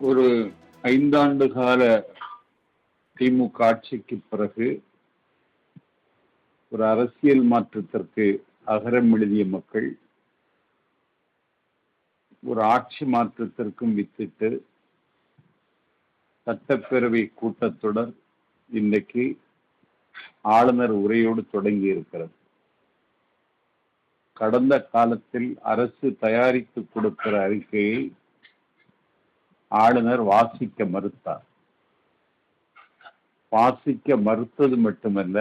ஒரு 5 ஆண்டு கால திமுக ஆட்சிக்கு பிறகு ஒரு அரசியல் மாற்றத்திற்கு அகரம் எழுதிய மக்கள் ஒரு ஆட்சி மாற்றத்திற்கும் வித்திட்டு சட்டப்பேரவை கூட்டத்தொடர் இன்றைக்கு ஆளுநர் உரையோடு தொடங்கி இருக்கிறது. கடந்த காலத்தில் அரசு தயாரித்து கொடுக்கிற அறிக்கையை ஆளுநர் வாசிக்க மறுத்தார். வாசிக்க மறுத்தது மட்டுமல்ல,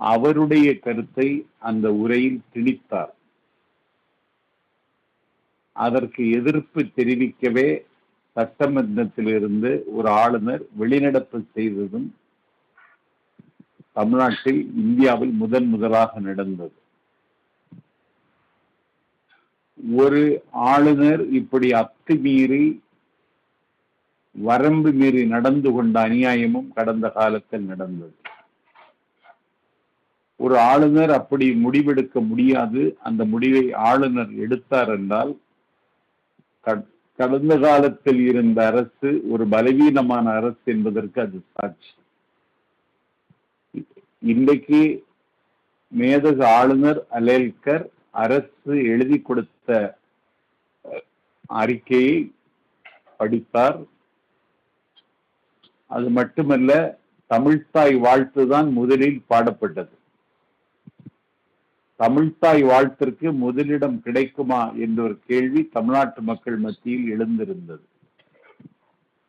அவருடைய கருத்தை அந்த உரையில் திணித்தார். அதற்கு எதிர்ப்பு தெரிவிக்கவே சட்டமன்றத்திலிருந்து ஒரு ஆளுநர் வெளிநடப்பு செய்ததும் தமிழ்நாட்டில், இந்தியாவில் முதலாக நடந்தது. ஒரு ஆளுநர் இப்படி அத்துமீறி வரம்பு மீறி நடந்து கொண்ட அநியாயமும் கடந்த காலத்தில் நடந்தது. ஒரு ஆளுநர் அப்படி முடிவெடுக்க முடியாது. அந்த முடிவை ஆளுநர் எடுத்தார் என்றால் கடந்த காலத்தில் இருந்த அரசு ஒரு பலவீனமான அரசு என்பதற்கு அது சாட்சி. இன்றைக்கு மேதகு ஆளுநர் அலேல்கர் அரசு எழுதி கொடுத்த அறிக்கையை படித்தார். அது மட்டுமல்ல, தமிழ்த்தாய் வாழ்த்து தான் முதலில் பாடப்பட்டது. தமிழ்த்தாய் வாழ்த்திற்கு முதலிடம் கிடைக்குமா என்ற ஒரு கேள்வி தமிழ்நாட்டு மக்கள் மத்தியில் எழுந்திருந்தது.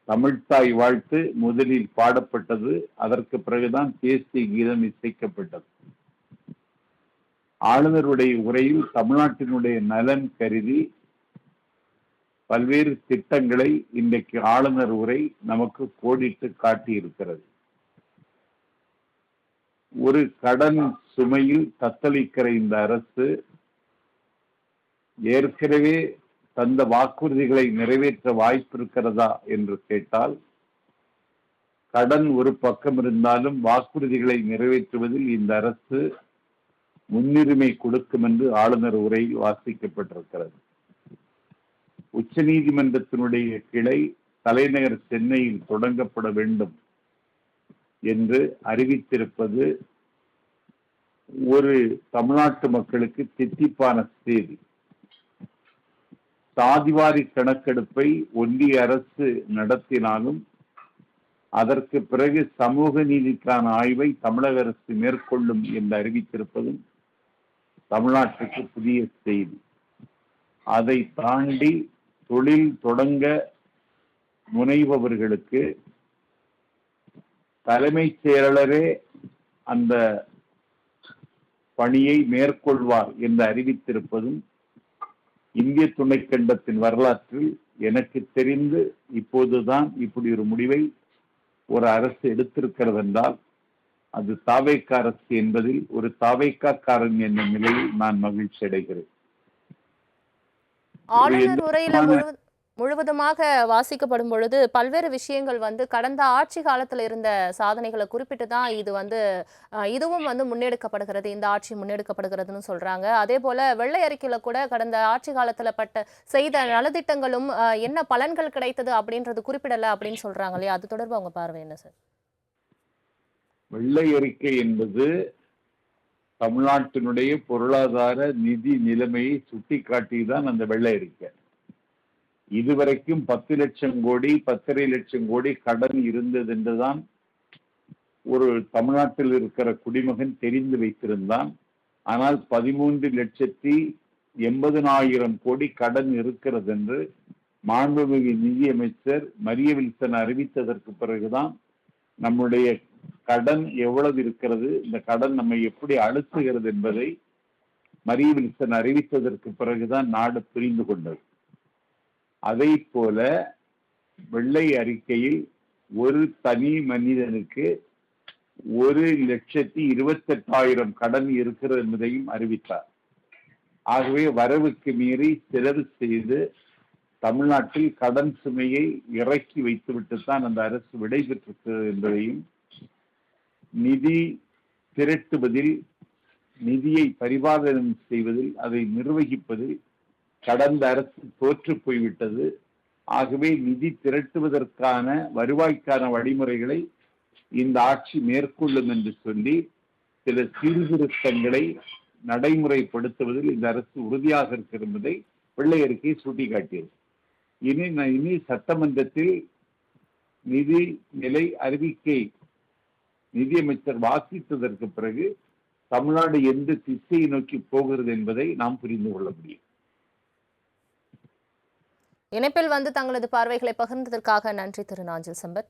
தமிழ்த்தாய் வாழ்த்து முதலில் பாடப்பட்டது. அதற்கு பிறகுதான் தேசிய கீதம் இசைக்கப்பட்டது. ஆளுநருடைய உரையில் தமிழ்நாட்டினுடைய நலன் கருதி பல்வேறு திட்டங்களை இன்றைக்கு ஆளுநர் உரை நமக்கு கோடிட்டு காட்டி இருக்கிறது. ஒரு கடன் சுமையில் தத்தளிக்கிற இந்த அரசு ஏற்கனவே தந்த வாக்குறுதிகளை நிறைவேற்ற வாய்ப்பு இருக்கிறதா என்று கேட்டால், கடன் ஒரு பக்கம் இருந்தாலும் வாக்குறுதிகளை நிறைவேற்றுவதில் இந்த அரசு முன்னுரிமை கொடுக்கும் என்று ஆளுநர் உரையில் வாசிக்கப்பட்டிருக்கிறது. உச்ச நீதிமன்றத்தினுடைய கிளை தலைநகர் சென்னையில் தொடங்கப்பட வேண்டும் என்று அறிவித்திருப்பது ஒரு தமிழ்நாட்டு மக்களுக்கு தித்திப்பான செய்தி. சாதிவாரி கணக்கெடுப்பை ஒன்றிய அரசு நடத்தினாலும் அதற்கு பிறகு சமூக நீதிக்கான ஆய்வை தமிழக அரசு மேற்கொள்ளும் என்று அறிவித்திருப்பதும் தமிழ்நாட்டுக்கு புதிய செய்தி. அதை தாண்டி தொழில் தொடங்க முனைபவர்களுக்கு தலைமைச் செயலாளரே அந்த பணியை மேற்கொள்வார் என்று அறிவித்திருப்பதும் இந்திய துணைக்கண்டத்தின் வரலாற்றில் எனக்கு தெரிந்து இப்போதுதான் இப்படி ஒரு முடிவை ஒரு அரசு எடுத்திருக்கிறது என்றால் அது தாவேக்கா அரசு என்பதில் ஒரு தாவேக்காரன் என்ற நிலையில் நான் மகிழ்ச்சி அடைகிறேன். ஆளுநர் உரையில முழுவதுமாக வாசிக்கப்படும் பொழுது பல்வேறு விஷயங்கள் கடந்த ஆட்சி காலத்துல இருந்த சாதனைகளை குறிப்பிட்டு தான் இதுவும் முன்னெடுக்கப்படுகிறது, இந்த ஆட்சி முன்னெடுக்கப்படுகிறதுன்னு சொல்றாங்க. அதே போல வெள்ளை அறிக்கையில கூட கடந்த ஆட்சி காலத்துல செய்த நலத்திட்டங்களும் என்ன பலன்கள் கிடைத்தது அப்படின்றது குறிப்பிடல அப்படின்னு சொல்றாங்க இல்லையா? அது தொடர்பு உங்க பார்வை என்ன சார்? வெள்ளை அறிக்கை என்பது தமிழ்நாட்டினுடைய பொருளாதார நிதி நிலைமையை சுட்டிக்காட்டிதான் அந்த வெள்ளை அறிக்கை. இதுவரைக்கும் 10 லட்சம் கோடி 10.5 லட்சம் கோடி கடன் இருந்தது என்றுதான் ஒரு தமிழ்நாட்டில் இருக்கிற குடிமகன் தெரிந்து வைத்திருந்தான். ஆனால் 13,80,000 கோடி கடன் இருக்கிறது என்று மாண்புமிகு நிதியமைச்சர் மரிய வில்சன் அறிவித்ததற்கு பிறகுதான் நம்முடைய கடன் எவ்வளவு இருக்கிறது, இந்த கடன் நம்மை எப்படி அழுத்துகிறது என்பதை மரிய வில்சன் அறிவித்ததற்கு பிறகுதான் நாடு புரிந்து கொண்டது. அதை போல வெள்ளை அறிக்கையில் ஒரு தனி மனிதனுக்கு 1,28,000 கடன் இருக்கிறது என்பதையும் அறிவித்தார். ஆகவே வரவுக்கு மீறி செலவு செய்து தமிழ்நாட்டில் கடன் சுமையை இறக்கி வைத்துவிட்டுத்தான் அந்த அரசு விடைபெற்றிருக்கிறது என்பதையும், நிதி திரட்டுவதில், நிதியை பரிபாலனம் செய்வதில், அதை நிர்வகிப்பதில் கடந்த அரசு தோற்று போய்விட்டது. ஆகவே நிதி திரட்டுவதற்கான வருவாய்க்கான வழிமுறைகளை இந்த ஆட்சி மேற்கொள்ளும் என்று சொல்லி சில சீர்திருத்தங்களை நடைமுறைப்படுத்துவதில் இந்த அரசு உறுதியாக இருக்கிறது என்பதை வெள்ளை அறிக்கை சுட்டிக்காட்டியது. இனி சட்டமன்றத்தில் நிதி நிலை அறிவிக்கை நிதியமைச்சர் வாசித்ததற்கு பிறகு தமிழ்நாடு எந்த திசையை நோக்கி போகிறது என்பதை நாம் புரிந்து கொள்ள முடியும். இணைப்பில் வந்து தங்களது பார்வைகளை பகிர்ந்ததற்காக நன்றி திரு நாஞ்சில் சம்பத்.